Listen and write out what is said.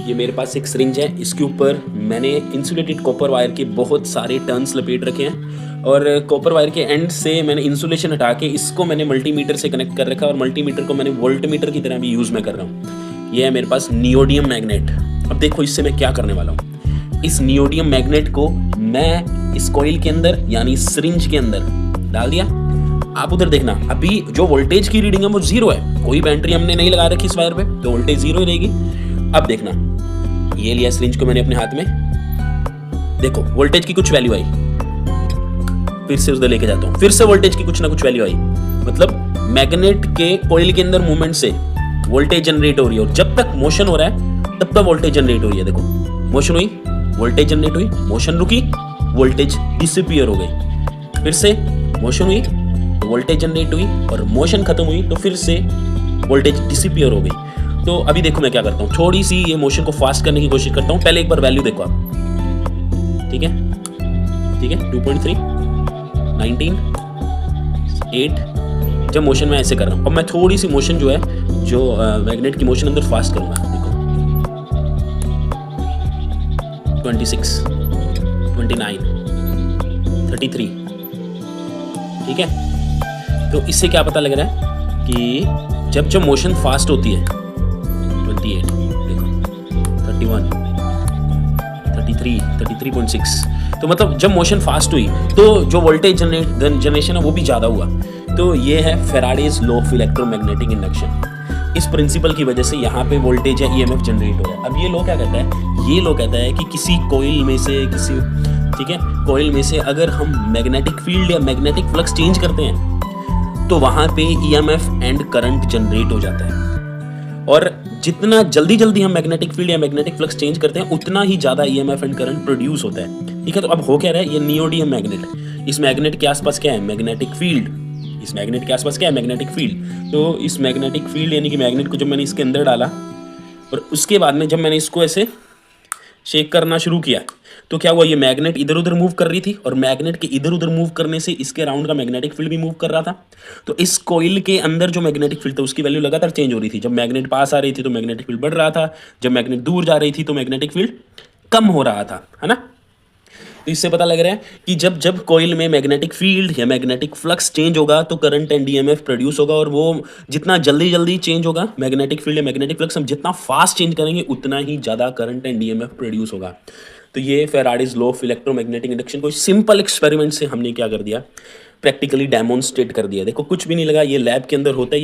ये मेरे पास एक सिरिंज है, इसके ऊपर मैंने इंसुलेटेड कॉपर वायर के बहुत सारे टर्न्स लपेट रखे हैं और कॉपर वायर के एंड से मैंने इंसुलेशन हटा के इसको मैंने मल्टीमीटर से कनेक्ट कर रखा है और मल्टीमीटर को मैंने वोल्टमीटर की तरह भी यूज़ मैं कर रहा हूँ। ये है मेरे पास नियोडियम मैग्नेट। अब देखो इससे मैं क्या करने वाला हूँ। इस नियोडियम मैग्नेट को मैं इस कॉइल के अंदर यानी सिरिंज के अंदर डाल दिया। आप उधर देखना, अभी जो वोल्टेज की रीडिंग है वो 0 है, कोई बैटरी हमने नहीं लगा रखी इस वायर पे, तो वोल्टेज 0 ही रहेगी। अब देखना, ये लिया सिरिंज को मैंने अपने हाथ में, देखो वोल्टेज की कुछ वैल्यू आई, फिर से उधर लेके जाता हूँ, फिर से वोल्टेज की कुछ ना कुछ वैल्यू आई, मतलब मैग्नेट के कॉइल के अंदर मूवमेंट से वोल्टेज जनरेट हो रही है और जब तक मोशन हो रहा है तब तक वोल्टेज जनरेट हो रही है। देखो मोशन हुई, वोल्टेज जनरेट हुई, मोशन रुकी, वोल्टेज डिसअपीयर हो गई, फिर से मोशन हुई तो वोल्टेज जनरेट हुई और मोशन खत्म हुई तो फिर से वोल्टेज डिसअपीयर हो गई। तो अभी देखो मैं क्या करता हूँ, थोड़ी सी ये मोशन को फास्ट करने की कोशिश करता हूँ। पहले एक बार वैल्यू देखो आप, ठीक है ठीक है, 2.3, 19, 8। जब मोशन मैं ऐसे कर रहा हूँ, अब मैं थोड़ी सी मोशन जो है, जो मैग्नेट की मोशन अंदर फास्ट करूँगा। देखो 26, 29, 33, ठीक है। तो इससे क्या पता लग रहा है कि जब मोशन फास्ट होती है, 28, देखो 31, 33, 33.6, तो मतलब जब मोशन फास्ट हुई तो जो वोल्टेज जनरेशन है वो भी ज़्यादा हुआ। तो ये है Faraday's law of electromagnetic induction. इस प्रिंसिपल की वजह से यहाँ पे वोल्टेज या ईएमएफ जनरेट हो रहा है। अब ये लॉ क्या कहता है, ये लॉ कहता है कि किसी कॉइल में से ठीक है, कॉइल में से अगर हम मैग्नेटिक फील्ड या मैग्नेटिक फ्लक्स चेंज करते हैं तो वहाँ पे ईएमएफ एंड करंट जनरेट हो जाता है। और जितना जल्दी हम मैग्नेटिक फील्ड या मैग्नेटिक फ्लक्स चेंज करते हैं उतना ही ज़्यादा ईएमएफ एंड करंट प्रोड्यूस होता है, ठीक है। तो अब हो क्या रहा है, ये नियोडियम मैग्नेट है, इस मैग्नेट के आसपास क्या है, मैग्नेटिक फील्ड, इस मैग्नेट के आसपास क्या है, मैग्नेटिक फील्ड। तो इस मैग्नेटिक फील्ड यानी कि मैग्नेट को जब मैंने इसके अंदर डाला और उसके बाद में जब मैंने इसको ऐसे शेक करना शुरू किया तो क्या हुआ, ये मैग्नेट इधर उधर मूव कर रही थी और मैग्नेट के इधर उधर मूव करने से इसके अराउंड का मैग्नेटिक फील्ड भी मूव कर रहा था। तो इस कॉइल के अंदर जो मैग्नेटिक फील्ड था उसकी वैल्यू लगातार चेंज हो रही थी। जब मैग्नेट पास आ रही थी तो मैग्नेटिक फील्ड बढ़ रहा था, जब मैग्नेट दूर जा रही थी तो मैग्नेटिक फील्ड कम हो रहा था, है ना। तो इससे पता लग रहा है कि जब कॉइल में मैग्नेटिक फील्ड या मैग्नेटिक फ्लक्स चेंज होगा तो करंट एंड ईएमएफ प्रोड्यूस होगा और वो जितना जल्दी चेंज होगा मैग्नेटिक फील्ड या मैग्नेटिक फ्लक्स, हम जितना फास्ट चेंज करेंगे उतना ही ज़्यादा करंट एंड ईएमएफ प्रोड्यूस होगा। तो ये Faraday's law of electromagnetic induction को सिंपल एक्सपेरिमेंट से हमने क्या कर दिया, प्रैक्टिकली डेमोन्स्ट्रेट कर दिया। देखो कुछ भी नहीं लगा, ये लैब के अंदर होता है।